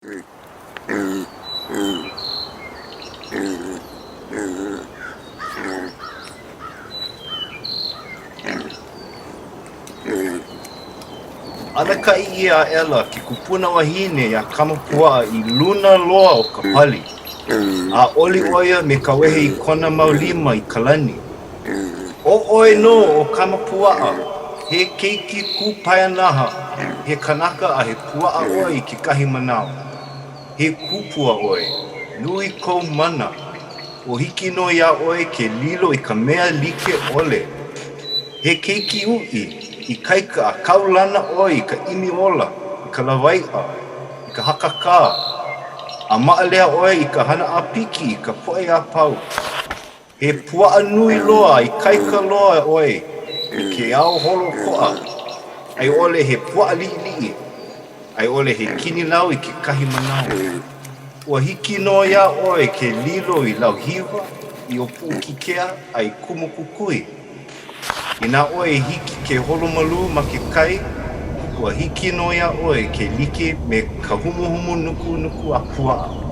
Alaka'i ia ela ke kupuna wahine ia kamapua'a I luna loa o ka pali. A oli ʻo ia me ka wehe I kona mau lima I ka lani. ʻOʻoe nō o kamapua'a, he keiki kūpaeanaha, he kanaka a he pua'a ʻoe I kekahi manaʻo. He kūpua ʻoe, nui kou mana, ua hiki nō iā ʻoe ke lilo I ka mea like ʻole. He keiki uʻi, ikaika a kaulana ʻoe I ka ʻimi ola, I ka lawaiʻa, I ka hakakā, a maʻalea ʻoe I ka hana ʻāpiki I ka poʻe a pau. He puaʻa nui loa, ikaika loa ʻoe I ke ao holokoʻa, a I ʻole he puaʻa liʻiliʻi, a I ʻole he kinilau I kekahi manaʻo. Ua hiki nō iā ʻoe ke lilo I lauhiwa, I ʻōpuʻu kikea, a I kumu kukui. Inā ʻoe hiki ke holomalu ma ke kai, ua hiki nō iā ʻoe ke like me ka humuhumu nukunuku a puaʻa.